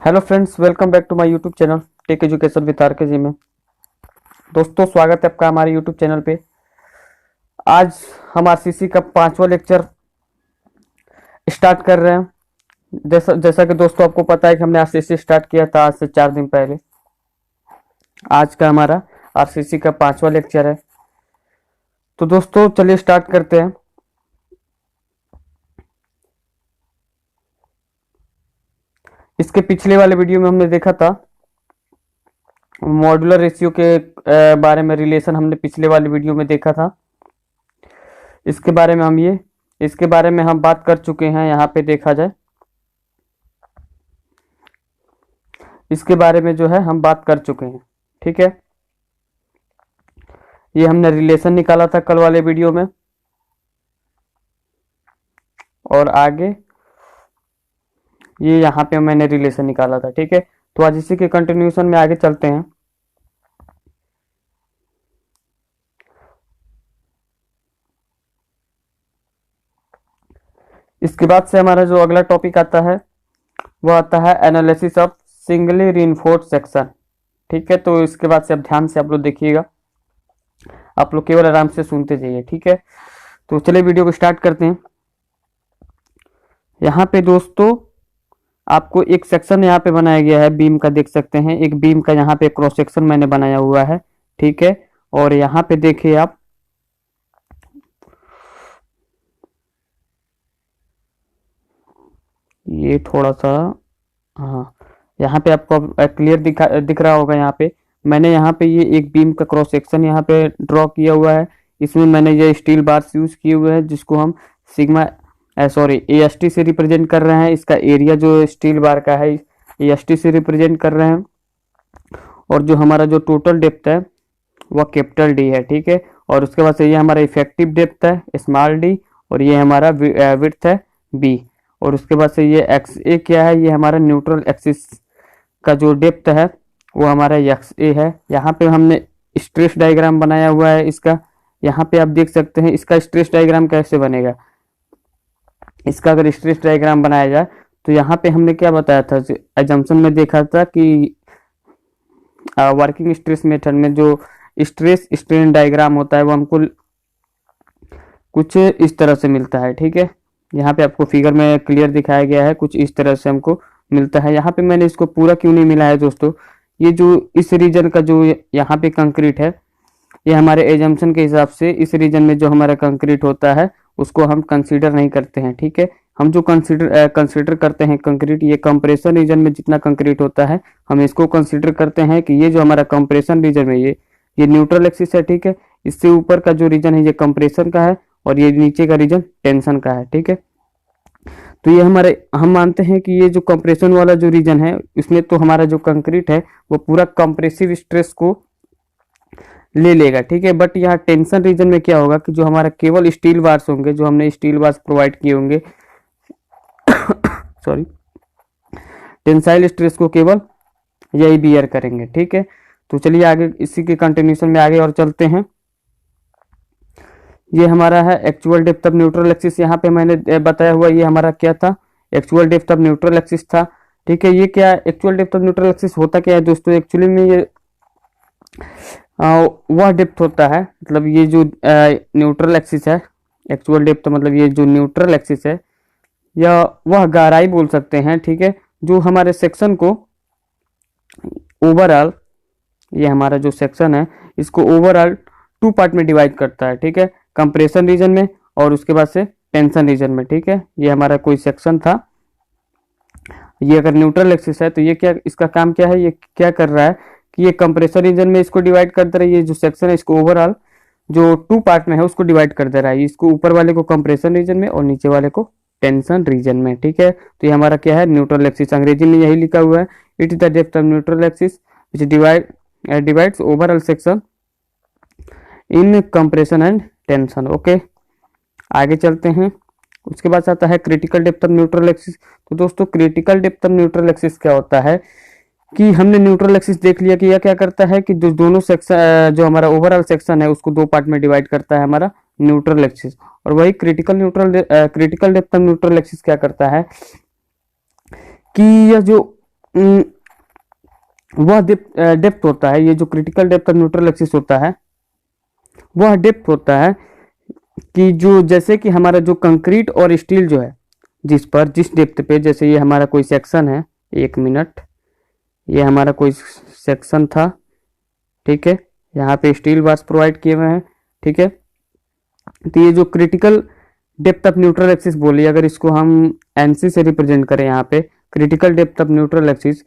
Hello friends, welcome back to my YouTube channel tech education with R K G में। दोस्तों, स्वागत है आपका हमारे यूट्यूब चैनल पे। आज हम आरसीसी का 5वां लेक्चर स्टार्ट कर रहे हैं। जैसा जैसा कि दोस्तों आपको पता है कि हमने आरसीसी स्टार्ट किया था आज से 4 दिन पहले। आज का हमारा आरसीसी का 5वां लेक्चर है। तो दोस्तों चलिए स्टार्ट करते हैं। इसके पिछले वाले वीडियो में हमने देखा था मॉड्यूलर रेशियो के बारे में, रिलेशन हमने पिछले वाले वीडियो में देखा था। इसके बारे में हम बात कर चुके हैं। यहाँ पे देखा जाए, इसके बारे में जो है हम बात कर चुके हैं। ठीक है, ये हमने रिलेशन निकाला था कल वाले वीडियो में, और आगे ये यहाँ पे मैंने रिलेशन निकाला था। ठीक है, तो आज इसी के कंटिन्यूशन में आगे चलते हैं। इसके बाद से हमारा जो अगला टॉपिक आता है वो आता है analysis of singly reinforced section. ठीक है, तो इसके बाद से अब ध्यान से आप लोग देखिएगा, आप लोग केवल आराम से सुनते जाइए। ठीक है, तो चलिए वीडियो को स्टार्ट करते हैं। यहाँ पे दोस्तों आपको एक सेक्शन यहाँ पे बनाया गया है बीम का, देख सकते हैं। एक बीम का यहाँ पे क्रॉस सेक्शन मैंने बनाया हुआ है। ठीक है, और यहाँ पे देखिए आप, ये थोड़ा सा, हाँ, यहाँ पे आपको क्लियर दिख रहा होगा। यहाँ पे मैंने यहाँ पे ये एक बीम का क्रॉस सेक्शन यहाँ पे ड्रॉ किया हुआ है। इसमें मैंने ये स्टील बार्स यूज किए हुए हैं, जिसको हम सिग्मा एएसटी से रिप्रेजेंट कर रहे हैं। इसका एरिया जो स्टील बार का है एएसटी से रिप्रेजेंट कर रहे हैं, और जो हमारा जो टोटल डेप्थ है वह कैपिटल डी है। ठीक है, और उसके बाद से ये हमारा इफेक्टिव डेप्थ है स्मॉल डी, और ये हमारा विड्थ है बी, और उसके बाद से ये एक्स ए क्या है, ये हमारा न्यूट्रल एक्सिस का जो डेप्थ है वो हमारा एक्स ए है। यहाँ पे हमने स्ट्रेस डायग्राम बनाया हुआ है इसका। यहाँ पे आप देख सकते हैं इसका स्ट्रेस डायग्राम कैसे बनेगा। इसका अगर स्ट्रेस डायग्राम बनाया जाए तो यहाँ पे हमने क्या बताया था, एजम्पशन में देखा था कि वर्किंग स्ट्रेस मेथड में जो स्ट्रेस स्ट्रेन डायग्राम होता है वो हमको कुछ इस तरह से मिलता है। ठीक है, यहाँ पे आपको फिगर में क्लियर दिखाया गया है, कुछ इस तरह से हमको मिलता है। यहाँ पे मैंने इसको पूरा क्यों नहीं मिला है दोस्तों, ये जो इस रीजन का जो यहाँ पे कंक्रीट है, ये हमारे एजम्पशन के हिसाब से इस रीजन में जो हमारा कंक्रीट होता है उसको हम कंसीडर नहीं करते हैं। ठीक है, हम जो कंसीडर करते हैं कंक्रीट, ये कंप्रेशन रीजन में जितना कंक्रीट होता है हम इसको कंसीडर करते हैं कि ये जो हमारा कंप्रेशन रीजन में ये न्यूट्रल एक्सिस है। ठीक है, इससे ऊपर का जो रीजन है ये कंप्रेशन का है, और ये नीचे का रीजन टेंशन का है। ठीक है, तो ये हम मानते हैं कि ये जो कंप्रेशन वाला जो रीजन है इसमें तो हमारा जो कंक्रीट है वो पूरा कंप्रेसिव स्ट्रेस को ले लेगा। ठीक है, बट यहाँ टेंशन रीजन में क्या होगा कि जो हमारा केवल स्टील बार्स होंगे, जो हमने स्टील बार्स प्रोवाइड किए होंगे सॉरी, टेंसाइल स्ट्रेस को केवल यही बियर करेंगे। ठीक है, तो चलिए आगे इसी के कंटिन्यूशन में आगे और चलते हैं। ये हमारा है actual depth of neutral axis. यहाँ पे मैंने बताया हुआ ये हमारा क्या था, actual depth of neutral axis था। ठीक है, ये क्या actual depth of neutral axis होता क्या है दोस्तों, एक्चुअली में ये वह डेप्थ होता है, मतलब ये जो न्यूट्रल एक्सिस है, एक्चुअल डेप्थ मतलब ये जो न्यूट्रल एक्सिस है या वह गहराई बोल सकते हैं। ठीक है, जो हमारे सेक्शन को ओवरऑल, ये हमारा जो सेक्शन है इसको ओवरऑल 2 पार्ट में डिवाइड करता है। ठीक है, कंप्रेशन रीजन में और उसके बाद से टेंशन रीजन में। ठीक है, ये हमारा कोई सेक्शन था, ये अगर न्यूट्रल एक्सिस है तो ये क्या, इसका काम क्या है, ये क्या कर रहा है कि ये कंप्रेशन रीजन में इसको डिवाइड कर दे रहा है। ये जो सेक्शन है इसको ओवरऑल जो 2 पार्ट में है उसको डिवाइड कर दे रहा है, इसको ऊपर वाले को कंप्रेशन रीजन में और नीचे वाले को टेंशन रीजन में। ठीक है, तो ये हमारा क्या है, न्यूट्रल एक्सिस। अंग्रेजी में यही लिखा हुआ है, it is the depth of neutral axis which divides overall section in compression and tension. Okay, आगे चलते हैं। उसके बाद आता है critical depth of neutral axis. तो दोस्तों critical depth of neutral axis क्या होता है कि हमने न्यूट्रल एक्सिस देख लिया कि यह क्या करता है कि जो दोनों सेक्शन, जो हमारा ओवरऑल सेक्शन है उसको 2 पार्ट में डिवाइड करता है हमारा न्यूट्रल एक्सिस। और वही critical depth of neutral axis क्या करता है कि यह जो उम, वह डेप्थ होता है, ये जो critical depth of neutral axis होता है वह डेप्थ होता है कि जो जैसे कि हमारा जो कंक्रीट और स्टील जो है जिस डेप्थ पे, जैसे ये हमारा कोई सेक्शन है, 1 मिनट, ये हमारा कोई सेक्शन था, ठीक है, यहाँ पे स्टील बार्स प्रोवाइड किए हुए हैं, ठीक है। तो ये जो critical depth of neutral axis बोली, अगर इसको हम एनसी से रिप्रेजेंट करें, यहाँ पे critical depth of neutral axis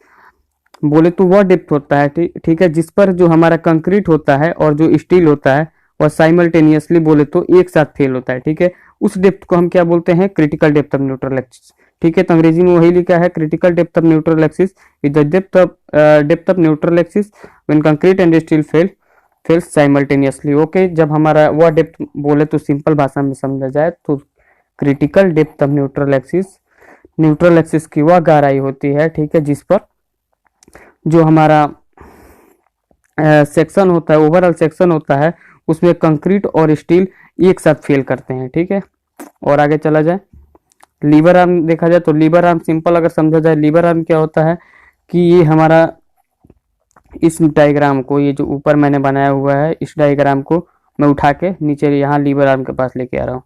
बोले तो वह डेप्थ होता है, ठीक है, जिस पर जो हमारा कंक्रीट होता है और जो स्टील होता है वह साइमल्टेनियसली बोले तो एक साथ फेल होता है, ठीक है। उस डेप्थ को हम क्या बोलते हैं? Critical depth of neutral axis, ठीक है। तो अंग्रेजी में वही लिखा है, critical depth of neutral axis is the depth of neutral axis when concrete and steel fails simultaneously. Okay, जब हमारा वह डेप्थ बोले तो सिंपल भाषा में समझा जाए तो critical depth of neutral axis की वह गहराई होती है, ठीक है, जिस पर जो हमारा सेक्शन होता है, ओवरऑल सेक्शन होता है, उसमें कंक्रीट और स्टील एक साथ फेल करते हैं, ठीक है। और आगे चला जाए, लीवर आर्म देखा जाए तो लीवर आर्म सिंपल अगर समझा जाए, लीवर आर्म क्या होता है कि ये हमारा इस डायग्राम को, ये जो ऊपर मैंने बनाया हुआ है, इस डायग्राम को मैं उठा के नीचे यहाँ लीवर आर्म के पास लेके आ रहा हूँ,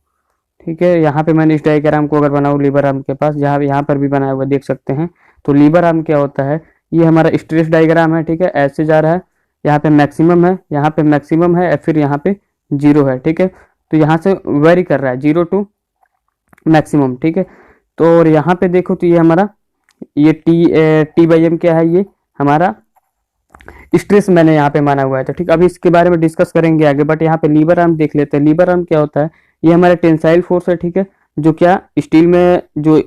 ठीक है। यहाँ पे मैंने इस डायग्राम को अगर बनाऊँ लीवर आर्म के पास, यहाँ पर भी बनाया हुआ देख सकते हैं। तो लीवर आर्म क्या होता है, ये हमारा स्ट्रेस डायग्राम है, ठीक है, ऐसे जा रहा है, यहाँ पे मैक्सिमम है, यहाँ पे मैक्सिमम है, फिर यहाँ पे 0 है, ठीक है। तो यहाँ से वेरी कर रहा है 0 टू मैक्सिमम, ठीक है। तो और यहाँ पे देखो तो ये हमारा ये टी बाई एम क्या है, ये हमारा स्ट्रेस मैंने यहाँ पे माना हुआ है, तो ठीक। अभी इसके बारे में डिस्कस करेंगे आगे, बट यहाँ पे लीवर आर्म देख लेते हैं। लीवर आर्म क्या होता है, ये हमारा टेंसाइल फोर्स है, ठीक है, जो क्या स्टील में जो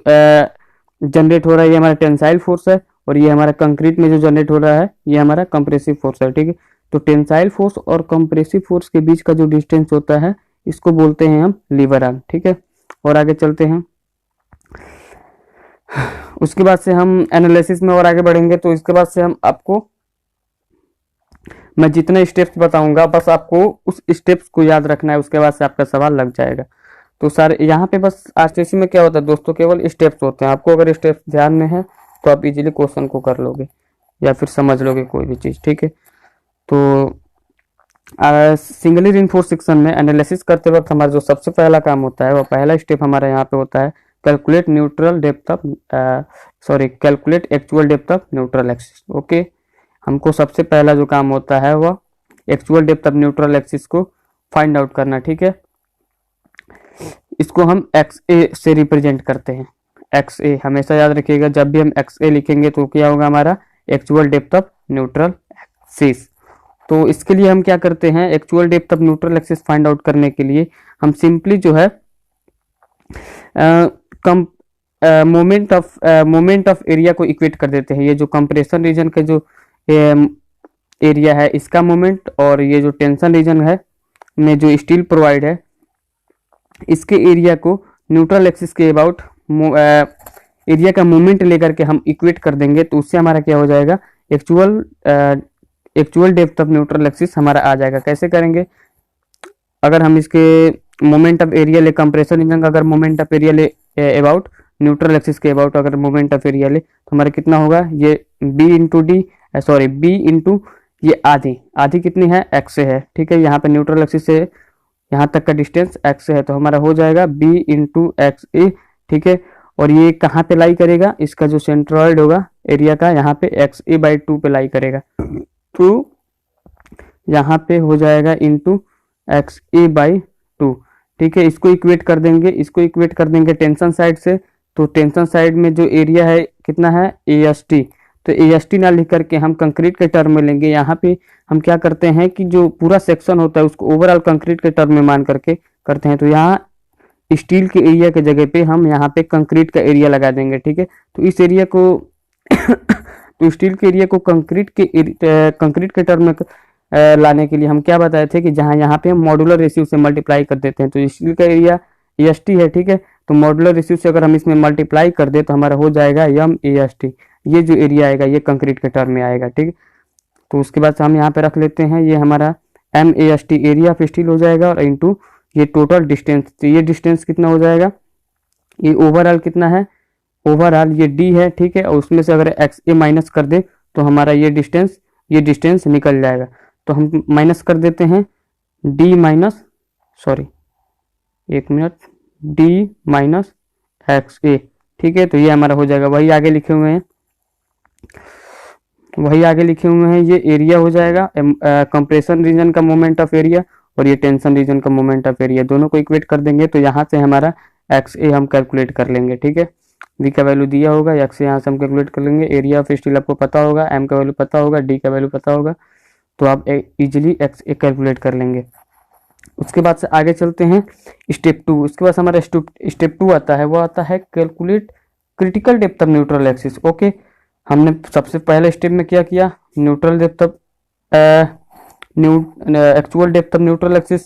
जनरेट हो रहा है, ये हमारा टेंसाइल फोर्स है, और ये हमारा कंक्रीट में जो जनरेट हो रहा है ये हमारा कंप्रेसिव फोर्स है, ठीक है। तो टेंसाइल फोर्स और कंप्रेसिव फोर्स के बीच का जो डिस्टेंस होता है इसको बोलते हैं हम लीवर आर्म, ठीक है। और आगे चलते हैं, उसके बाद से हम एनालिसिस में और आगे बढ़ेंगे। तो इसके बाद से हम आपको, मैं जितने स्टेप्स बताऊंगा बस आपको उस स्टेप्स को याद रखना है, उसके बाद से आपका सवाल लग जाएगा। तो सर यहाँ पे बस आरसीसी में क्या होता है दोस्तों, केवल स्टेप्स होते हैं। आपको अगर स्टेप्स ध्यान में है तो आप इजीली क्वेश्चन को कर लोगे या फिर समझ लोगे कोई भी चीज़, ठीक है। तो सिंगली रिइंफोर्स्ड सेक्शन में एनालिसिस करते वक्त हमारा जो सबसे पहला काम होता है, वह पहला स्टेप हमारा यहाँ पे होता है calculate actual depth of neutral axis. Okay, हमको सबसे पहला जो काम होता है वह actual depth of neutral axis को फाइंड आउट करना, ठीक है। इसको हम एक्स ए से रिप्रेजेंट करते हैं। एक्स ए हमेशा याद रखिएगा, जब भी हम एक्स ए लिखेंगे तो क्या होगा हमारा actual depth of neutral axis. तो इसके लिए हम क्या करते हैं, actual depth of neutral axis find out करने के लिए हम सिंपली जो है मोमेंट ऑफ एरिया को इक्वेट कर देते हैं। ये जो कंप्रेशन रीजन का जो एरिया है इसका मोमेंट, और ये जो टेंशन रीजन है में जो स्टील प्रोवाइड है इसके एरिया को न्यूट्रल एक्सिस के अबाउट एरिया का मोमेंट लेकर के हम इक्वेट कर देंगे। तो उससे हमारा क्या हो जाएगा, actual depth of neutral axis हमारा आ जाएगा। कैसे करेंगे, अगर हम इसके मोमेंट ऑफ एरिया ले, कंप्रेशन रीजन का अगर मोमेंट ऑफ एरिया ले अबाउट न्यूट्रल एक्सिस के अबाउट अगर मोमेंट ऑफ एरिया ले तो हमारा कितना होगा, ये बी इंटू ये आधी कितनी है, एक्स से है, ठीक है। यहाँ पे न्यूट्रल एक्सिस से यहाँ तक का डिस्टेंस एक्स से है, तो हमारा हो जाएगा बी इंटू एक्स ए, ठीक है। और ये कहाँ पे लाई करेगा, इसका जो सेंट्रॉइड होगा एरिया का यहाँ पे एक्स ए बाई 2 पे लाई करेगा, तो यहाँ पे हो जाएगा इंटू एक्स ए बाई 2, ठीक है। इसको इक्वेट कर देंगे टेंशन साइड से। तो टेंशन साइड में जो एरिया है कितना है, ए एस टी। तो ए एस टी ना लिख करके हम कंक्रीट के टर्म में लेंगे। यहाँ पे हम क्या करते हैं कि जो पूरा सेक्शन होता है उसको ओवरऑल कंक्रीट के टर्म में मान करके करते हैं। तो यहाँ स्टील के एरिया के जगह पे हम यहाँ पे कंक्रीट का एरिया लगा देंगे, ठीक है। तो इस एरिया को तो स्टील के एरिया को कंक्रीट के टर्म में लाने के लिए हम क्या बताए थे कि जहाँ यहाँ पे हम मॉड्यूलर रेशियो से मल्टीप्लाई कर देते हैं। तो स्टील का एरिया एस टी है, ठीक है। तो मॉड्यूलर रेशियो से अगर हम इसमें मल्टीप्लाई कर दे तो हमारा हो जाएगा एम ए एस टी। ये जो एरिया आएगा ये कंक्रीट के टर्म में आएगा, ठीक है। तो उसके बाद से हम यहाँ पे रख लेते हैं, ये हमारा M A S T area of steel हो जाएगा, और इंटू ये टोटल डिस्टेंस। तो ये डिस्टेंस कितना हो जाएगा, ये ओवरऑल कितना है, ओवरऑल ये डी है, ठीक है, और उसमें से अगर एक्स ए माइनस कर दे तो हमारा ये डिस्टेंस निकल जाएगा। तो हम माइनस कर देते हैं डी माइनस, सॉरी एक मिनट, डी माइनस एक्स ए, ठीक है। तो ये हमारा हो जाएगा, वही आगे लिखे हुए हैं, ये एरिया हो जाएगा, कंप्रेशन रीजन का मोमेंट ऑफ एरिया और ये टेंशन रीजन का मोमेंट ऑफ एरिया, दोनों को इक्वेट कर देंगे तो यहाँ से हमारा एक्स ए हम कैलकुलेट कर लेंगे, ठीक है। वी का वैल्यू दिया होगा, एक्स यहाँ से हम कैलकुलेट कर लेंगे, एरिया ऑफ स्टील आपको पता होगा, एम का वैल्यू पता होगा, डी का वैल्यू पता होगा, तो आप इजीली एक्स ए कैलकुलेट कर लेंगे। उसके बाद से आगे चलते हैं स्टेप 2। उसके बाद हमारा स्टेप 2 आता है, वो आता है calculate critical depth of neutral axis. Okay, हमने सबसे पहले स्टेप में क्या किया, neutral depth of actual depth of neutral axis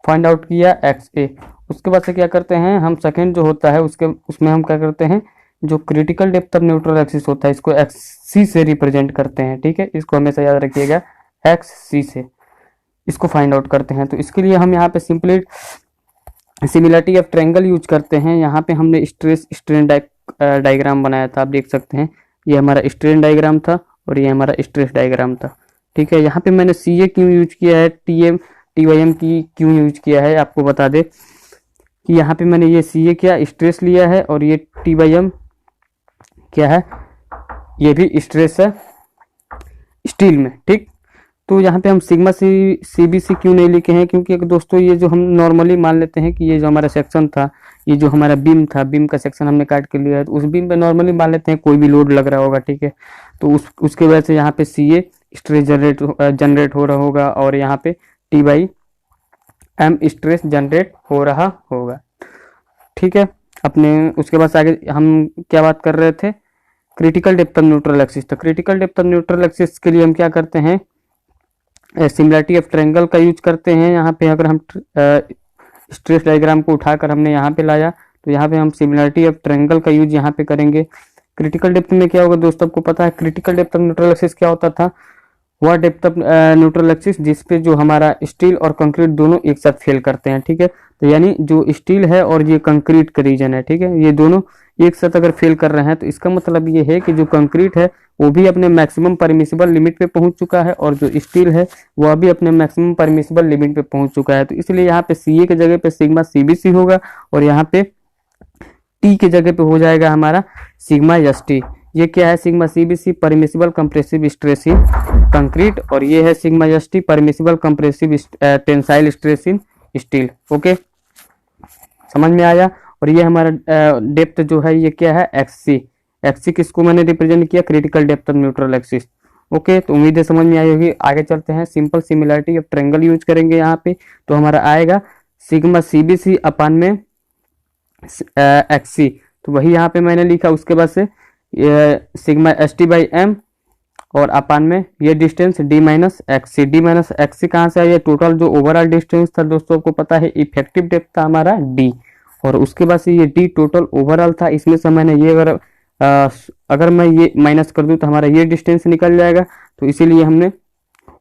find out किया एक्स ए। उसके बाद से क्या करते हैं हम, सेकंड जो होता है उसमें हम क्या करते हैं, जो critical depth of neutral axis होता है इसको एक्स सी से रिप्रेजेंट करते हैं, ठीक है, इसको हमेशा याद रखिएगा, एक्स सी से इसको फाइंड आउट करते हैं। तो इसके लिए हम यहाँ पे simply similarity of triangle use करते हैं। यहाँ पे हमने स्ट्रेस स्ट्रेन डायग्राम बनाया था, आप देख सकते हैं, ये हमारा स्ट्रेन डायग्राम था और ये हमारा स्ट्रेस डायग्राम था, ठीक है। यहाँ पे मैंने सी ए क्यों यूज किया है, टी वाई एम की क्यों यूज किया है, आपको बता दे कि यहाँ पे मैंने ये सी ए क्या स्ट्रेस लिया है और ये टी वाई एम क्या है, ये भी स्ट्रेस है स्टील में, ठीक। तो यहाँ पे हम सिग्मा सी बी सी क्यों नहीं लिखे हैं, क्योंकि दोस्तों ये जो हम नॉर्मली मान लेते हैं कि ये जो हमारा सेक्शन था, ये जो हमारा बीम था, बीम का सेक्शन हमने काट के लिया है, तो उस बीम पे नॉर्मली मान लेते हैं कोई भी लोड लग रहा होगा, ठीक है। तो उसके वजह से यहाँ पे सी ए स्ट्रेस जनरेट हो रहा होगा और यहाँ पे T by M stress generate हो रहा होगा, ठीक है। अपने उसके बाद आगे हम क्या बात कर रहे थे, critical depth of neutral axis. तो critical depth of neutral axis के लिए हम क्या करते हैं, सिमिलरिटी ऑफ ट्रायंगल का यूज करते हैं। यहाँ पे अगर हम स्ट्रेस डायग्राम को उठाकर हमने यहाँ पे लाया तो यहाँ पे हम सिमिलरिटी ऑफ ट्रायंगल का यूज यहाँ पे करेंगे। क्रिटिकल डेप्थ में क्या होगा दोस्तों, आपको पता है critical depth of neutral axis क्या होता था, वह डेप्थ ऑफ न्यूट्रल एक्सिस जिसपे जो हमारा स्टील और कंक्रीट दोनों एक साथ फेल करते हैं, ठीक है। तो यानी जो स्टील है और ये कंक्रीट का रीजन है, ठीक है, ये दोनों एक साथ अगर फेल कर रहे हैं तो इसका मतलब ये है कि जो कंक्रीट है वो भी अपने मैक्सिमम परमिसिबल लिमिट पे पहुंच चुका है और जो स्टील है वह भी अपने मैक्सिमम परमिसिबल लिमिट पे पहुंच चुका है। तो इसलिए यहाँ पे सी ए के जगह पे सिग्मा सीबीसी होगा और यहाँ पे टी के जगह पे हो जाएगा हमारा सिग्मा एस टी। ये क्या है, sigma CBC permissible compressive stress in concrete और ये है sigma S T permissible compressive tensile stress in steel. Okay, समझ में आया। और ये हमारा डेप्थ जो है ये क्या है, एक्ससी। एक्ससी किसको मैंने रिप्रेजेंट किया, critical depth of neutral axis. Okay, तो उम्मीद है समझ में आई होगी। आगे चलते हैं, simple similarity of triangle use करेंगे यहाँ पे, तो हमारा आएगा सिग्मा सीबीसी अपान में एक्ससी, तो वही यहाँ पे मैंने लिखा। उसके बाद से sigma S T by M और अपान में ये distance D minus XC. D minus XC कहाँ से आया, टोटल जो ओवरऑल डिस्टेंस था दोस्तों आपको पता है इफेक्टिव डेप्थ था हमारा डी, और उसके बाद से ये डी टोटल ओवरऑल था। इसमें से मैंने ये अगर मैं ये माइनस कर दूं तो हमारा ये डिस्टेंस निकल जाएगा। तो इसीलिए हमने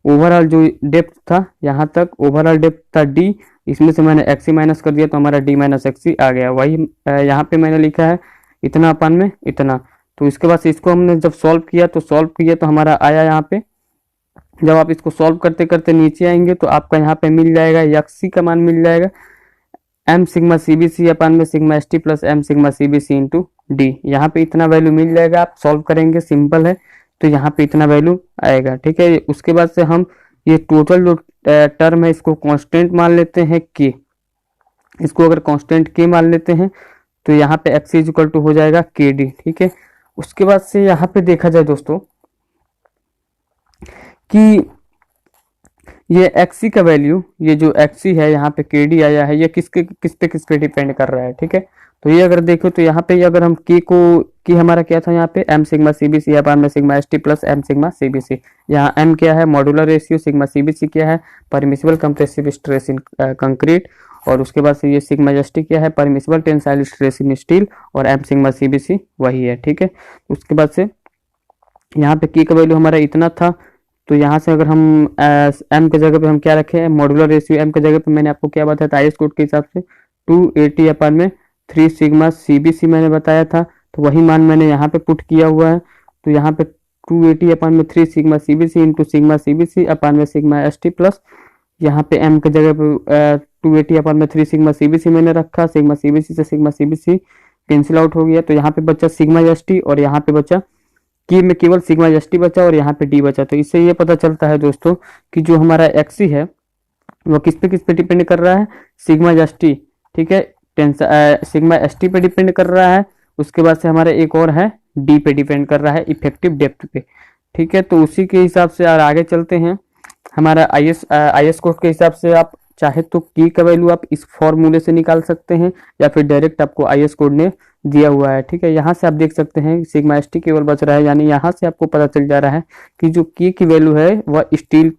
ओवरऑल जो डेप्थ था यहाँ तक ओवरऑल डेप्थ था डी, इसमें से मैंने एक्सी माइनस कर दिया तो हमारा डी माइनस एक्सी आ गया। वही यहाँ पे मैंने लिखा है इतना अपान में इतना। तो इसके बाद से इसको हमने जब सॉल्व किया तो हमारा आया यहाँ पे। जब आप इसको सॉल्व करते करते नीचे आएंगे तो आपका यहाँ पे मिल जाएगा एक्सी का मान मिल जाएगा एम सिग्मा सीबीसी अपान में sigma S T plus M sigma CBC into D. यहाँ पे इतना वैल्यू मिल जाएगा, आप सॉल्व करेंगे, सिंपल है, तो यहाँ पे इतना वैल्यू आएगा, ठीक है। उसके बाद से हम ये टोटल जो टर्म है इसको कांस्टेंट मान लेते हैं के, इसको अगर कांस्टेंट के मान लेते हैं तो यहाँ पे एक्स इज इक्वल टू हो जाएगा के डी, ठीक है। उसके बाद से यहाँ पे देखा जाए दोस्तों कि ये एक्सी का वैल्यू, ये जो एक्सी है यहाँ पे के डी आया है, ये किस पे डिपेंड कर रहा है, ठीक है। तो ये अगर देखो तो यहाँ पे अगर हम की हमारा क्या था यहाँ पे एम सिग्मा सीबीसी अपान में sigma S T plus M sigma CBC. यहाँ एम क्या है, मॉड्यूलर रेशियो, सिग्मा सीबीसी क्या है, permissible compressive stress in concrete, और उसके बाद से ये सिग्मा एस टी क्या है, permissible tensile stress in steel, और एम सिग्मा सीबीसी वही है, ठीक है। उसके बाद से यहाँ पे की का वैल्यू हमारा इतना था, तो यहाँ से अगर हम एम के जगह पे हम क्या रखे हैं, मॉड्यूलर रेशियो एम के जगह पे मैंने आपको क्या बताया था आईएस कोड के हिसाब से 280 अपान में 3 सिग्मा सीबीसी मैंने बताया था। तो वही मान मैंने यहाँ पे पुट किया हुआ है। तो यहाँ पे 280 अपान में 3 sigma CBC into sigma CBC अपान में सिग्मा ST प्लस यहाँ पे m की जगह पे 280 अपान में 3 सिग्मा CBC मैंने रखा, सिग्मा CBC से सिग्मा CBC कैंसिल आउट हो गया, तो यहाँ पे बचा सिग्मा ST और यहाँ पे बचा की में केवल सिग्मा ST बचा और यहाँ पे D बचा। तो इससे ये पता चलता है दोस्तों कि जो हमारा XC है वो किस पे डिपेंड कर रहा है, सिग्मा ST, ठीक है, सिग्मा ST पे डिपेंड कर रहा है। उसके बाद से हमारा एक और है D पे डिपेंड कर रहा है, इफेक्टिव डेप्थ पे, ठीक है। तो उसी के हिसाब से और आगे चलते हैं। हमारा IS कोड के हिसाब से आप चाहे तो की का वैल्यू आप इस फॉर्मूले से निकाल सकते हैं या फिर डायरेक्ट आपको IS कोड ने दिया हुआ है, ठीक है। यहाँ से आप देख सकते हैं सिग्मा ST केवल बच रहा है, यानी यहाँ से आपको पता चल जा रहा है कि जो की वैल्यू है वह स्टील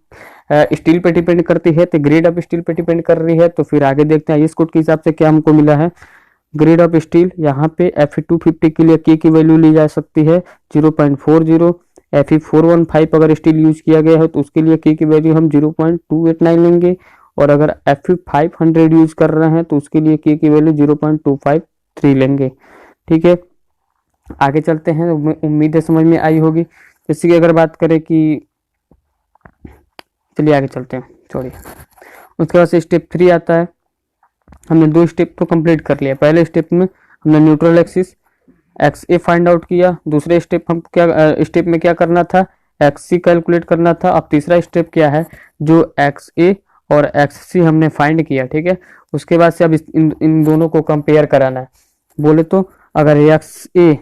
पे डिपेंड करती है, तो ग्रेड ऑफ स्टील पे डिपेंड कर रही है। तो फिर आगे देखते हैं IS कोड के हिसाब से क्या हमको मिला है। ग्रेड ऑफ स्टील यहाँ पे Fe250 के लिए की वैल्यू ली जा सकती है 0.40, Fe415 अगर स्टील यूज किया गया है तो उसके लिए की वैल्यू हम 0.289 लेंगे, और अगर Fe500 यूज कर रहे हैं तो उसके लिए की वैल्यू 0.253 लेंगे, ठीक है। आगे चलते हैं, उम्मीद है समझ में आई होगी। जैसे कि अगर बात करें कि चलिए आगे चलते हैं, छोड़िए। उसके बाद से स्टेप 3 आता है। हमने 2 स्टेप तो कंप्लीट कर लिया। पहले स्टेप में हमने neutral axis XA find out किया, दूसरे स्टेप में क्या करना था, XC कैलकुलेट करना था। अब तीसरा स्टेप क्या है, जो XA और XC हमने फाइंड किया, ठीक है। उसके बाद से अब इन दोनों को कंपेयर कराना है। बोले तो अगर XA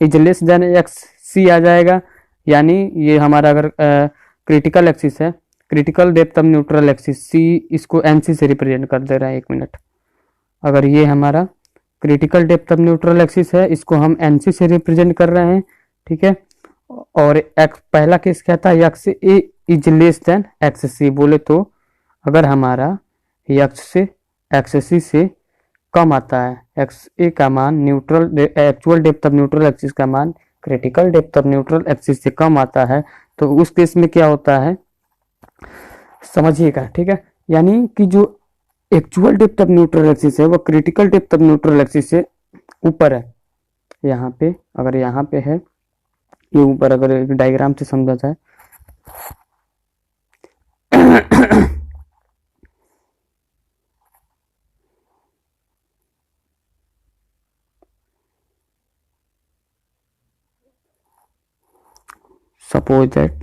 is less than XC आ जाएगा, यानी ये हमारा अगर क्रिटिकल एक्सिस है, critical depth of neutral axis, C इसको NC से रिप्रेजेंट कर दे रहा है, 1 मिनट। अगर ये हमारा critical depth of neutral axis है, इसको हम NC से रिप्रेजेंट कर रहे हैं, ठीक है। और पहला केस क्या था, XA is less than XC। बोले तो अगर हमारा XC से कम आता है, XA का मान actual depth of neutral axis का मान critical depth of neutral axis से कम आता है, तो उस केस में क्या होता है समझिएगा, ठीक है। यानी कि जो actual depth of neutral axis है वो critical depth of neutral axis से ऊपर है। यहाँ पे अगर यहाँ पे है ये ऊपर, अगर एक डायग्राम से समझा जाए सपोज दैट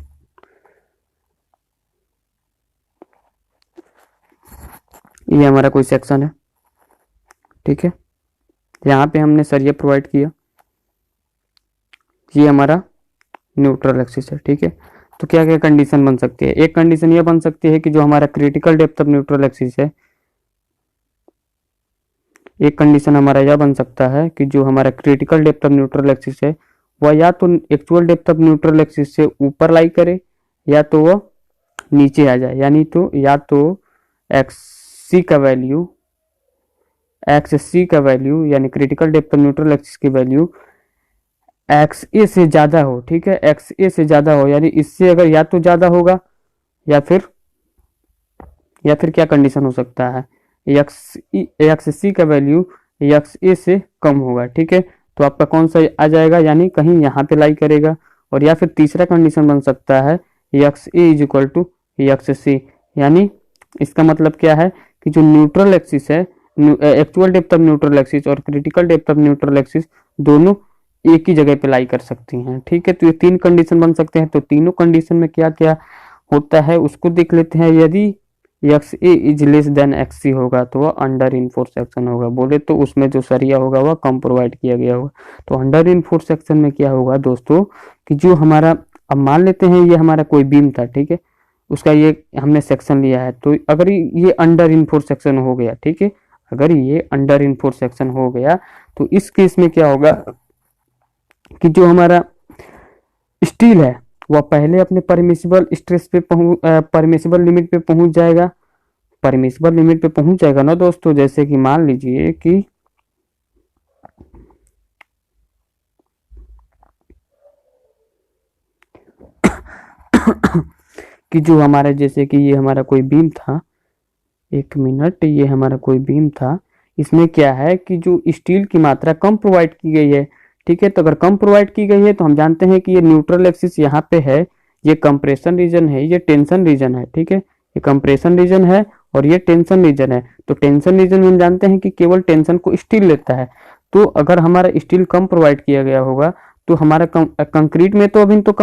ये हमारा कोई सेक्शन है, ठीक है। यहाँ पे हमने सरिया प्रोवाइड किया, ये हमारा न्यूट्रल एक्सिस है, ठीक है। तो क्या क्या कंडीशन बन सकती है, एक कंडीशन ये बन सकती है कि जो हमारा critical depth of neutral axis है, एक कंडीशन हमारा यह बन सकता है कि जो हमारा critical depth of neutral axis है वह या तो actual depth of neutral axis से ऊपर लाई करे या तो वह नीचे आ जाए। यानी तो या तो XC का वैल्यू यानी critical depth of neutral axis की वैल्यू XA से ज्यादा हो, ठीक है, XA से ज्यादा हो, यानी इससे अगर या तो ज्यादा होगा या फिर क्या कंडीशन हो सकता है, XC का वैल्यू XA से कम होगा, ठीक है। तो आपका कौन सा आ जाएगा, यानी कहीं यहाँ पे लाई करेगा। और या फिर तीसरा कंडीशन बन सकता है XA is equal to XC, यानी इसका मतलब क्या है कि जो न्यूट्रल एक्सिस है, actual depth of neutral axis और critical depth of neutral axis दोनों एक ही जगह पे लाई कर सकती हैं, ठीक है। तो ये 3 कंडीशन बन सकते हैं। तो तीनों कंडीशन में क्या क्या होता है उसको देख लेते हैं। यदि XA is less than XC होगा तो वह अंडर इनफोर्स सेक्शन होगा। बोले तो उसमें जो सरिया होगा वह कम प्रोवाइड किया गया होगा। तो अंडर इनफोर्स सेक्शन में क्या होगा दोस्तों कि जो हमारा, अब मान लेते हैं ये हमारा कोई बीम था, ठीक है, उसका ये हमने सेक्शन लिया है। तो अगर ये अंडर इनफोर्स सेक्शन हो गया, ठीक है, अगर ये अंडर इनफोर्स सेक्शन हो गया तो इस केस में क्या होगा कि जो हमारा स्टील है वह पहले अपने परमिसिबल स्ट्रेस पे परमिसिबल लिमिट पे पहुंच जाएगा। परमिसिबल लिमिट पे पहुंच जाएगा ना दोस्तों, जैसे कि मान लीजिए कि जो हमारा, जैसे कि ये हमारा कोई बीम था, 1 मिनट, ये हमारा कोई बीम था, इसमें क्या है कि जो स्टील की मात्रा कम प्रोवाइड की गई है, ठीक है। तो अगर कम प्रोवाइड की गई है तो हम जानते हैं कि ये न्यूट्रल एक्सिस यहाँ पे है, ये कंप्रेशन रीजन है, ये टेंशन रीजन है, ठीक है। ये कंप्रेशन रीजन है और ये टेंशन रीजन है। तो टेंशन रीजन में हम जानते हैं कि केवल टेंशन को स्टील लेता है। तो अगर हमारा स्टील कम प्रोवाइड किया गया होगा तो हमारा कंक्रीट में तो अभी तो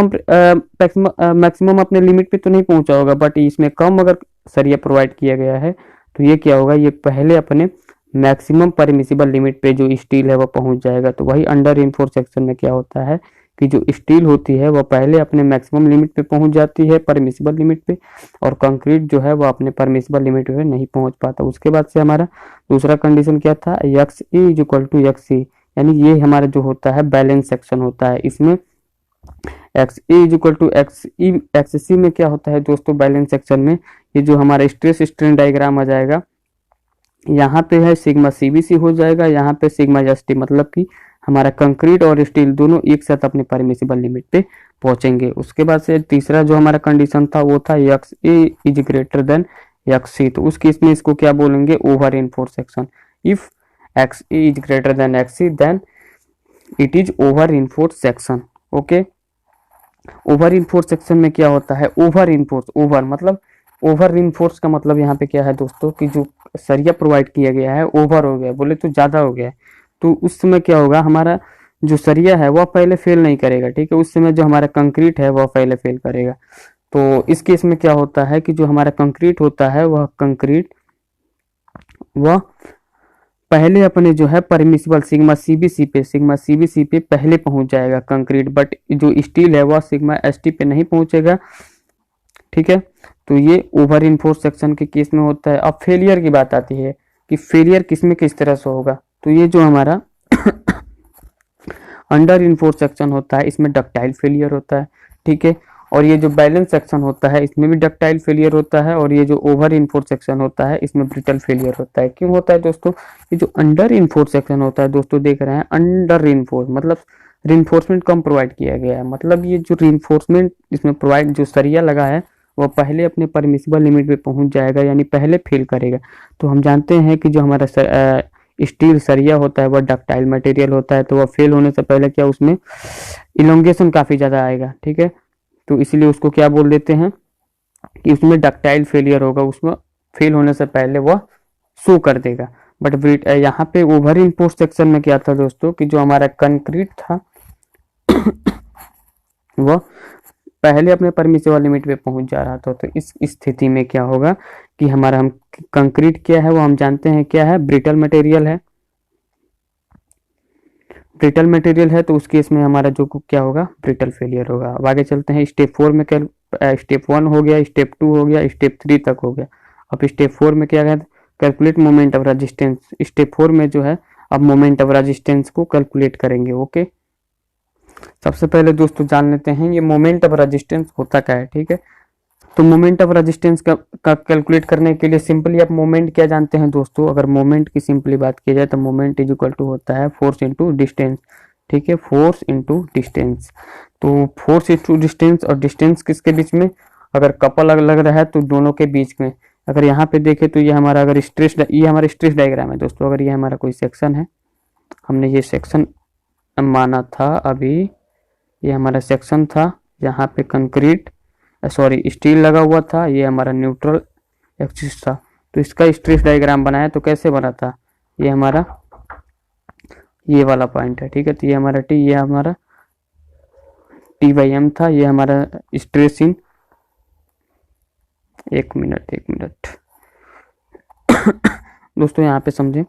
मैक्सिमम अपने लिमिट पे तो नहीं पहुंचा होगा, बट इसमें कम अगर सरिया प्रोवाइड किया गया है तो ये क्या होगा, ये पहले अपने मैक्सिमम परमिसिबल लिमिट पे जो स्टील है वो पहुंच जाएगा। तो वही अंडर इनफोर्स सेक्शन में क्या होता है कि जो स्टील होती है वह पहले अपने मैक्सिमम लिमिट पे पहुंच जाती है, परमिसिबल लिमिट पे, और कंक्रीट जो है वो अपने परमिसिबल लिमिट पे नहीं पहुंच पाता। उसके बाद से हमारा दूसरा कंडीशन क्या था, X E is equal to X C, यानी ये हमारा जो होता है बैलेंस सेक्शन होता है। इसमें X E is equal to X E X C में क्या होता है दोस्तों, बैलेंस सेक्शन में ये जो हमारा स्ट्रेस स्ट्रेन डायग्राम आ जाएगा, यहाँ पे है सिग्मा सीबीसी हो जाएगा, यहाँ पे सिग्मा एसटी, मतलब कि हमारा कंक्रीट और स्टील दोनों एक साथ अपने परमिसिबल लिमिट पे पहुंचेंगे। उसके बाद से तीसरा जो हमारा कंडीशन था वो था X A is greater than X C. तो उस केस में इसको क्या बोलेंगे, over reinforce section. If X A is greater than X C then it is over reinforce section. Okay, over reinforce section में क्या होता है, ओवर इनफोर्स, ओवर मतलब ओवर इनफोर्स का मतलब यहाँ पे क्या है दोस्तों कि जो सरिया प्रोवाइड किया गया है ओवर हो गया, बोले तो ज्यादा हो गया है। तो उस समय क्या होगा, हमारा जो सरिया है वह पहले फेल नहीं करेगा, ठीक है। उस समय जो हमारा कंक्रीट है वह पहले फेल करेगा। तो इस केस में क्या होता है कि जो हमारा कंक्रीट होता है वह कंक्रीट वह पहले अपने जो है परमिसिबल सिग्मा सीबीसी पे पहले पहुंच जाएगा कंक्रीट, बट जो स्टील है वह सिग्मा एसटी पे नहीं पहुंचेगा, ठीक है। तो ये ओवर इनफोर्स सेक्शन के केस में होता है। अब फेलियर की बात आती है कि फेलियर किसमें किस तरह से होगा। तो ये जो हमारा अंडर इनफोर्स सेक्शन होता है इसमें डक्टाइल फेलियर होता है, ठीक है। और ये जो बैलेंस सेक्शन होता है इसमें भी डक्टाइल फेलियर होता है, और ये जो ओवर इनफोर्स सेक्शन होता है इसमें ब्रिटल फेलियर होता है। क्यों होता है दोस्तों, ये जो अंडर इनफोर्स सेक्शन होता है दोस्तों, देख रहे हैं अंडर इनफोर्स मतलब रिइंफोर्समेंट कम प्रोवाइड किया गया है, मतलब ये जो रिइंफोर्समेंट इसमें प्रोवाइड जो सरिया लगा है वह पहले अपने परमिसिबल लिमिट पे पहुंच जाएगा, यानी पहले फेल करेगा। तो हम जानते हैं कि जो हमारा स्टील सरिया होता है वह डक्टाइल मटेरियल होता है, तो वह फेल होने से पहले क्या उसमें इलोंगेशन काफी ज्यादा आएगा, ठीक है। तो इसलिए उसको क्या बोल देते हैं कि उसमें डक्टाइल फेलियर होगा, उसमें फेल होने से पहले वह शो कर देगा। बट यहाँ पे ओवर इनफोर्स सेक्शन में क्या था दोस्तों कि जो हमारा कंक्रीट था वह पहले अपने परमिसिबल लिमिट पे पहुंच जा रहा था। तो इस स्थिति में क्या होगा कि हमारा हम कंक्रीट क्या है वो हम जानते हैं क्या है, ब्रिटल मटेरियल है, ब्रिटल मटेरियल है। तो उस केस में हमारा जो क्या होगा, ब्रिटल फेलियर होगा। अब आगे चलते हैं स्टेप 4 में। स्टेप 1 हो गया, स्टेप 2 हो गया, स्टेप 3 तक हो गया। अब स्टेप 4 में क्या है, calculate moment of resistance. Step 4 में जो है अब मोमेंट ऑफ रेजिस्टेंस को कैलकुलेट करेंगे। ओके, सबसे पहले दोस्तों जान लेते हैं ये मोमेंट ऑफ रेजिस्टेंस होता क्या है, ठीक है। तो मोमेंट ऑफ रेजिस्टेंस का कैलकुलेट करने के लिए सिंपली आप मोमेंट क्या जानते हैं दोस्तों, अगर मोमेंट की सिंपली बात की जाए तो मोमेंट इज इक्वल टू होता है फोर्स इंटू डिस्टेंस, ठीक है, फोर्स इंटू डिस्टेंस। तो फोर्स इंटू डिस्टेंस, और डिस्टेंस किसके बीच में, अगर कपल लग रहा है तो दोनों के बीच में। अगर यहाँ पे देखें तो ये हमारा अगर ये हमारा स्ट्रेस डायग्राम है दोस्तों। अगर ये हमारा कोई सेक्शन है, हमने ये सेक्शन माना था अभी, ये हमारा सेक्शन था, यहाँ पे कंक्रीट स्टील लगा हुआ था, ये हमारा न्यूट्रल एक्सिस था। तो इसका स्ट्रेस डायग्राम बनाया तो कैसे बना था, ये हमारा ये वाला पॉइंट है, ठीक है। तो ये हमारा टी, ये हमारा T/M था, ये हमारा स्ट्रेस इन, एक मिनट दोस्तों यहाँ पे समझे,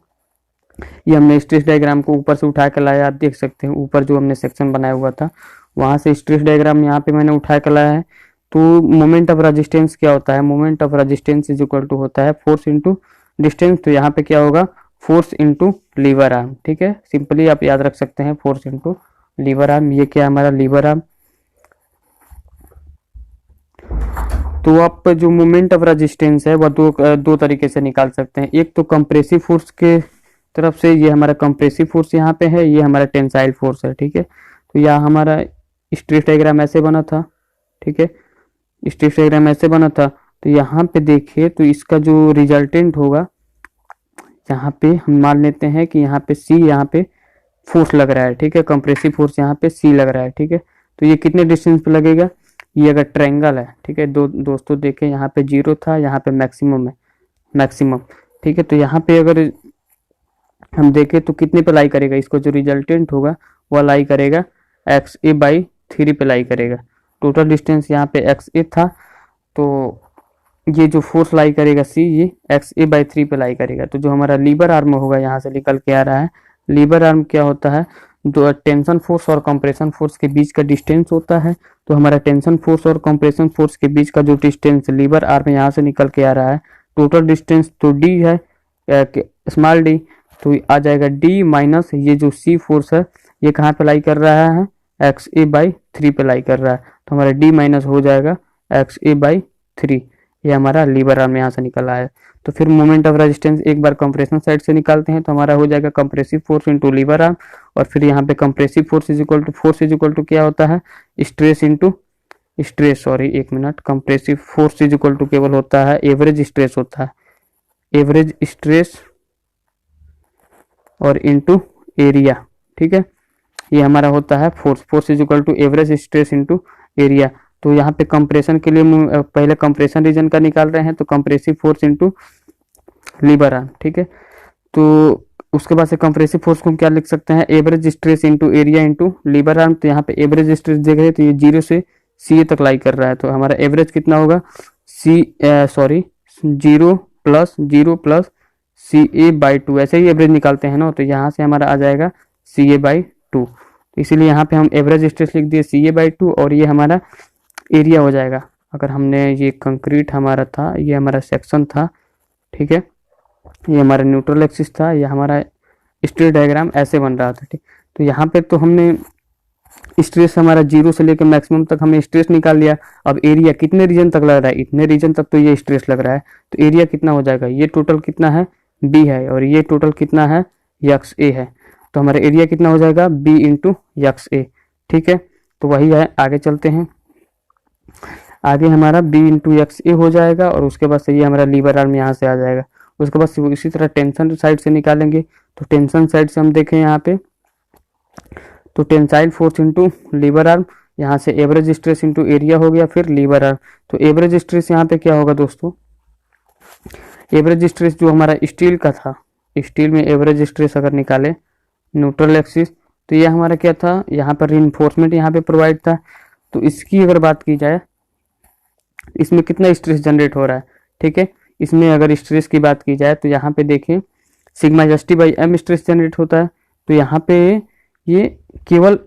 ये हमने स्ट्रेस डायग्राम को ऊपर से उठा कर लाया, आप देख सकते हैं ऊपर जो हमने सेक्शन बनाया हुआ था वहां से स्ट्रेस डायग्राम यहाँ पे मैंने उठा कर लाया है। तो मोमेंट ऑफ रेजिस्टेंस क्या होता है, moment of resistance is equal to होता है फोर्स इंटू डिस्टेंस। तो यहाँ पे क्या होगा, फोर्स इंटू लीवर आर्म, ठीक है। सिंपली आप याद रख सकते हैं फोर्स इंटू लीवर आर्म। ये क्या हमारा लीवर आर्म। तो आप जो मोमेंट ऑफ रेजिस्टेंस है वह दो तरीके से निकाल सकते हैं। एक तो कंप्रेसिव फोर्स के तरफ से, ये हमारा कंप्रेसिव फोर्स यहाँ पे है, ये हमारा टेंसाइल फोर्स है, ठीक है। तो यहाँ हमारा स्ट्रेस डायग्राम ऐसे बना था, ठीक है, स्ट्रेस डायग्राम ऐसे बना था। तो यहाँ पे देखिए तो इसका जो रिजल्टेंट होगा, यहाँ पे हम मान लेते हैं कि यहाँ पे C, यहाँ पे फोर्स लग रहा है, ठीक है, कंप्रेसिव फोर्स यहाँ पे C लग रहा है, ठीक है। तो ये कितने डिस्टेंस पे लगेगा, ये अगर ट्रायंगल है, ठीक है, दोस्तों देखें यहाँ पे 0 था, यहाँ पे मैक्सिमम है, मैक्सिमम, ठीक है। तो यहाँ पे अगर हम देखें तो कितने पे लाई करेगा, इसको जो रिजल्टेंट होगा वह लाई करेगा XA/3 पे लाई करेगा। टोटल डिस्टेंस यहाँ पे XA था, तो ये जो फोर्स लाई करेगा C, ये XA/3 पे लाई करेगा। तो जो हमारा लीवर आर्म होगा यहाँ से निकल के आ रहा है, लीवर आर्म क्या होता है, जो टेंशन फोर्स और कंप्रेशन फोर्स के बीच का डिस्टेंस होता है। तो हमारा टेंशन फोर्स और कंप्रेशन फोर्स के बीच का जो डिस्टेंस लीवर आर्म यहाँ से निकल के आ रहा है, टोटल डिस्टेंस तो D है, स्मॉल d, तो आ जाएगा D माइनस ये जो C फोर्स है ये कहाँ पे लाई कर रहा है, XA/3 पे लाई कर रहा है। तो हमारा D माइनस हो जाएगा XA/3, ये हमारा लीवर आर्म यहाँ से निकल आया है। तो फिर मोमेंट ऑफ रेजिस्टेंस एक बार कंप्रेशन साइड से निकालते हैं तो हमारा हो जाएगा compressive force into lever arm, और फिर यहाँ पे compressive force is equal to क्या होता है, स्ट्रेस इंटू स्ट्रेस, सॉरी एक minute, compressive force is equal to केवल होता है एवरेज स्ट्रेस होता है, एवरेज स्ट्रेस और इंटू एरिया, ठीक है। ये हमारा होता है force is equal to average stress into area. तो यहाँ पे कंप्रेशन के लिए पहले कंप्रेशन रीजन का निकाल रहे हैं, तो compressive force into lever arm, ठीक है। तो उसके बाद से कंप्रेसिव फोर्स को हम क्या लिख सकते हैं, average stress into area into lever arm. तो यहाँ पे एवरेज स्ट्रेस देख रहे हैं तो ये 0 से CA तक लाई कर रहा है, तो हमारा एवरेज कितना होगा, 0 प्लस CA/2, ऐसे ही एवरेज निकालते हैं ना, तो यहाँ से हमारा आ जाएगा CA/2। इसीलिए यहाँ पे हम एवरेज स्ट्रेस लिख दिए CA/2, और ये हमारा एरिया हो जाएगा। अगर हमने ये कंक्रीट हमारा था, ये हमारा सेक्शन था, ठीक है, ये हमारा न्यूट्रल एक्सिस था, ये हमारा स्ट्रेस डायग्राम ऐसे बन रहा था, ठीक। तो यहाँ पे तो हमने स्ट्रेस हमारा 0 से लेकर मैक्सिमम तक हमने स्ट्रेस निकाल लिया। अब एरिया कितने रीजन तक लग रहा है, इतने रीजन तक तो ये स्ट्रेस लग रहा है, तो एरिया कितना हो जाएगा, ये टोटल कितना है B है, और ये टोटल कितना है XA है। तो हमारा एरिया कितना हो जाएगा B इंटू XA, ठीक है। तो वही है, आगे चलते हैं, आगे हमारा B इंटू XA हो जाएगा, और उसके बाद से ये हमारा लीवर आर्म यहाँ से आ जाएगा। उसके बाद से इसी तरह टेंशन साइड से निकालेंगे, तो टेंशन साइड से हम देखें यहाँ पे, तो tensile force into lever arm, यहाँ से एवरेज स्ट्रेस इंटू एरिया हो गया, फिर लीवर आर्म। तो एवरेज स्ट्रेस यहाँ पे क्या होगा दोस्तों, एवरेज स्ट्रेस जो हमारा स्टील का था, स्टील में एवरेज स्ट्रेस अगर निकाले न्यूट्रल एक्सिस, तो ये हमारा क्या था, यहाँ पर रिइंफोर्समेंट यहाँ पे प्रोवाइड था। तो इसकी अगर बात की जाए, इसमें कितना स्ट्रेस जनरेट हो रहा है, ठीक है। इसमें अगर स्ट्रेस की बात की जाए तो यहाँ पे देखें σ/m स्ट्रेस जनरेट होता है। तो यहाँ पे ये केवल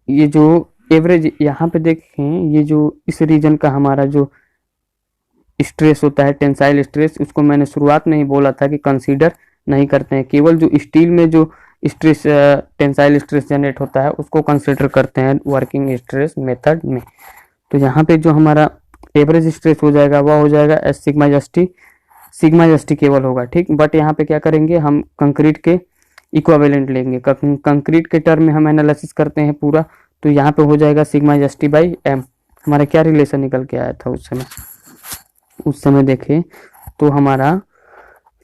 ये जो एवरेज यहाँ पे देखें, ये जो इस रीजन का हमारा जो स्ट्रेस होता है टेंसाइल स्ट्रेस, उसको मैंने शुरुआत में ही बोला था कि कंसीडर नहीं करते हैं, केवल जो स्टील में जो स्ट्रेस टेंसाइल स्ट्रेस जनरेट होता है उसको कंसीडर करते हैं वर्किंग स्ट्रेस मेथड में। तो यहाँ पे जो हमारा एवरेज स्ट्रेस हो जाएगा वह हो जाएगा सिग्मा/st केवल होगा, ठीक। बट यहाँ पे क्या करेंगे, हम कंक्रीट के इक्विवेलेंट लेंगे, कंक्रीट के टर्म में हम एनालिसिस करते हैं पूरा। तो यहाँ पे हो जाएगा σ/st/m। हमारा क्या रिलेशन निकल के आया था उस समय देखें तो हमारा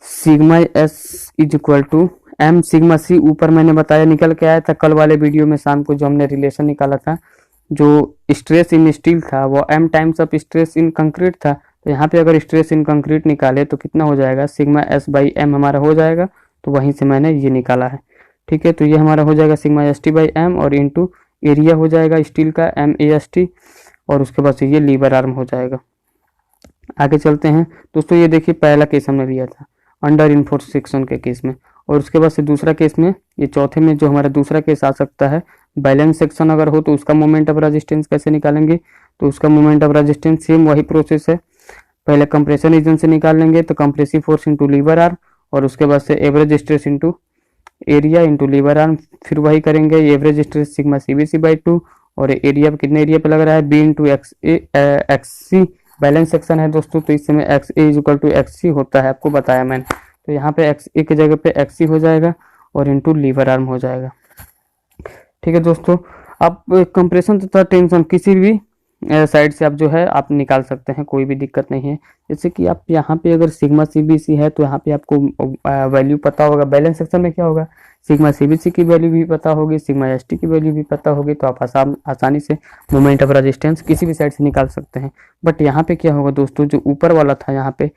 σs is equal to m σc, ऊपर मैंने बताया निकल के आया था कल वाले वीडियो में शाम को, जो हमने रिलेशन निकाला था, जो स्ट्रेस इन स्टील था वो m times of stress in concrete था। तो यहाँ पे अगर स्ट्रेस इन कंक्रीट निकाले तो कितना हो जाएगा, σs/m हमारा हो जाएगा। तो वहीं से मैंने ये निकाला है, ठीक है। तो ये हमारा हो जाएगा σ/st/m, और इंटू एरिया हो जाएगा स्टील का MAST, और उसके बाद से ये लीवर आर्म हो जाएगा। आगे चलते हैं दोस्तों, ये देखिए पहला केस हमने लिया था अंडर इनफोर्स सेक्शन के केस में, और उसके बाद से दूसरा केस में, ये चौथे में जो हमारा दूसरा केस आ सकता है, बैलेंस सेक्शन अगर हो तो उसका मोमेंट ऑफ रेजिस्टेंस कैसे निकालेंगे। तो उसका मोमेंट ऑफ रेजिस्टेंस सेम वही प्रोसेस है, पहले कंप्रेशन रीजन से निकाल लेंगे, तो compressive force into lever arm, और उसके बाद से average stress into area into lever arm, फिर वही करेंगे एवरेज स्ट्रेस σ/cbc/2, और एरिया कितने एरिया पे लग रहा है B into XC, balance section है दोस्तों। तो इस समय XA is equal to XC होता है, आपको बताया मैंने। तो यहाँ पे XA की जगह पे XC हो जाएगा, और इंटू लीवर आर्म हो जाएगा, ठीक है दोस्तों। अब कंप्रेशन तथा टेंशन किसी भी साइड से आप जो है आप निकाल सकते हैं, कोई भी दिक्कत नहीं है। जैसे कि आप यहाँ पे अगर सिग्मा सीबीसी है तो यहाँ पे आपको वैल्यू पता होगा, बैलेंस सेक्शन में क्या होगा, सिग्मा सीबीसी की वैल्यू भी पता होगी, सिग्मा एसटी की वैल्यू भी पता होगी, तो आप आसानी से मोमेंट ऑफ रेजिस्टेंस किसी भी साइड से निकाल सकते हैं। बट यहाँ पे क्या होगा दोस्तों, जो ऊपर वाला था यहाँ पे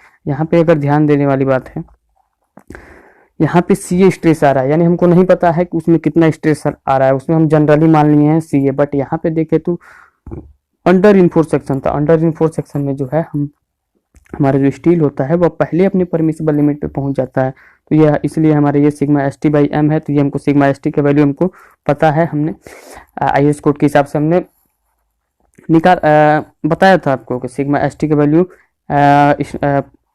अगर ध्यान देने वाली बात है, यहाँ पे सी ए स्ट्रेस आ रहा है, यानी हमको नहीं पता है कि उसमें कितना स्ट्रेस आ रहा है, उसमें हम जनरली मान लिए हैं सी ए। बट यहाँ पे देखे तो अंडर इन्फोर्स सेक्शन था, अंडर इन्फोर्स सेक्शन में जो है हमारा जो स्टील होता है वह पहले अपनी परमिसिबल लिमिट पे पहुंच जाता है। तो यह इसलिए हमारे ये sigma S T by M है, तो ये हमको सिग्मा एस टी का वैल्यू हमको पता है, हमने आई एस कोड के हिसाब से हमने बताया था आपको कि सिग्मा एस टी का वैल्यू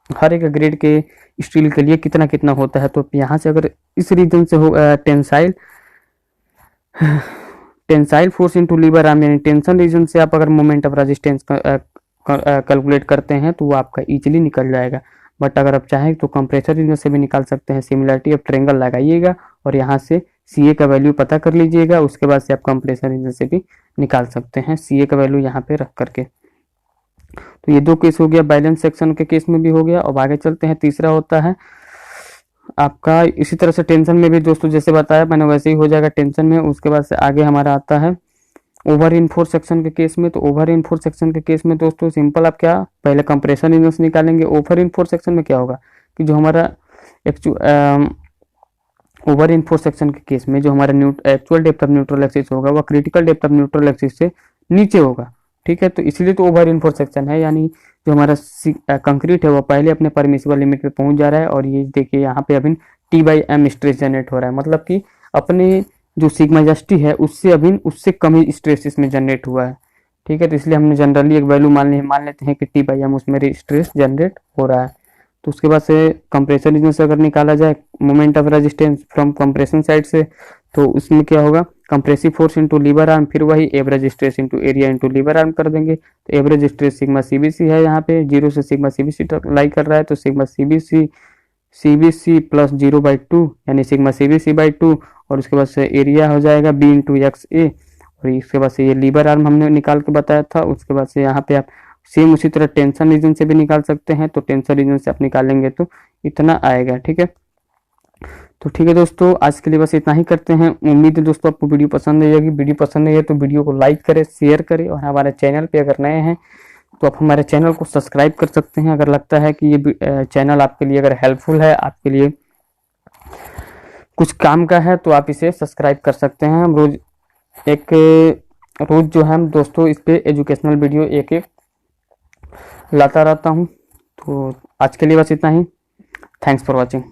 हर एक ग्रेड के स्टील के लिए कितना कितना होता है। तो यहाँ से अगर इस रीजन से हो tensile force into lever arm, यानी टेंशन रीजन से आप अगर मोमेंट ऑफ रेजिस्टेंस कैलकुलेट करते हैं तो वो आपका इजीली निकल जाएगा। बट अगर आप चाहें तो कंप्रेसर रीजन से भी निकाल सकते हैं। सिमिलरिटी ऑफ ट्रायंगल लगाइएगा और यहाँ से सी ए का वैल्यू पता कर लीजिएगा, उसके बाद से आप कंप्रेसर रीजन से भी निकाल सकते हैं सी ए का वैल्यू यहाँ पे रख करके। तो ये दो केस हो गया, बैलेंस सेक्शन के केस में भी हो गया। अब आगे चलते हैं, तीसरा होता है आपका इसी तरह से टेंशन में भी दोस्तों जैसे बताया मैंने वैसे ही हो जाएगा टेंशन में। उसके बाद से आगे हमारा आता है ओवर इनफोर्स सेक्शन के केस में। तो ओवर इनफोर्स सेक्शन के केस में दोस्तों सिंपल आप क्या पहले कंप्रेशन इंडेक्स निकालेंगे। ओवर इनफोर्स सेक्शन में क्या होगा कि जो हमारा ओवर इनफोर्स सेक्शन के केस में जो हमारा actual depth of neutral axis होगा वह critical depth of neutral axis से नीचे होगा, ठीक है। तो इसलिए तो ओवर इनफोर्स सेक्शन है, यानी जो हमारा कंक्रीट है वो पहले अपने परमिसिबल लिमिट पे पहुंच जा रहा है। और ये देखिए यहाँ पे अभी T by M stress generate हो रहा है, मतलब कि अपने जो सिग्मा एस टी है उससे कम ही स्ट्रेस इसमें जनरेट हुआ है, ठीक है। तो इसलिए हमने जनरली एक वैल्यू मान लेते हैं कि टी बाई एम उसमें स्ट्रेस जनरेट हो रहा है। तो उसके बाद से कंप्रेशन रीजन से अगर निकाला जाए moment of resistance from compression side से, तो उसमें क्या होगा compressive force into lever arm, फिर वही average stress into area into lever arm कर देंगे। तो एवरेज स्ट्रेस सिग्मा सीबीसी है, यहाँ पे 0 से सिग्मा सीबीसी तक लाई कर रहा है, तो सिग्मा सीबीसी प्लस 0/2 यानी सिग्मा सीबीसी बाई 2, और उसके बाद से एरिया हो जाएगा बी इंटू एक्स ए, और इसके बाद से ये लीवर आर्म हमने निकाल के बताया था। उसके बाद से यहाँ पे आप सेम उसी तरह टेंशन रीजन से भी निकाल सकते हैं, तो टेंशन रीजन से आप निकालेंगे तो इतना आएगा, ठीक है। तो ठीक है दोस्तों, आज के लिए बस इतना ही करते हैं। उम्मीद है दोस्तों आपको वीडियो पसंद आएगी। वीडियो पसंद आई है तो वीडियो को लाइक करें, शेयर करें, और हमारे चैनल पे अगर नए हैं तो आप हमारे चैनल को सब्सक्राइब कर सकते हैं। अगर लगता है कि ये चैनल आपके लिए अगर हेल्पफुल है, आपके लिए कुछ काम का है, तो आप इसे सब्सक्राइब कर सकते हैं। हम रोज जो है हम दोस्तों इस पे एजुकेशनल वीडियो एक लाता रहता हूँ। तो आज के लिए बस इतना ही। Thanks for watching.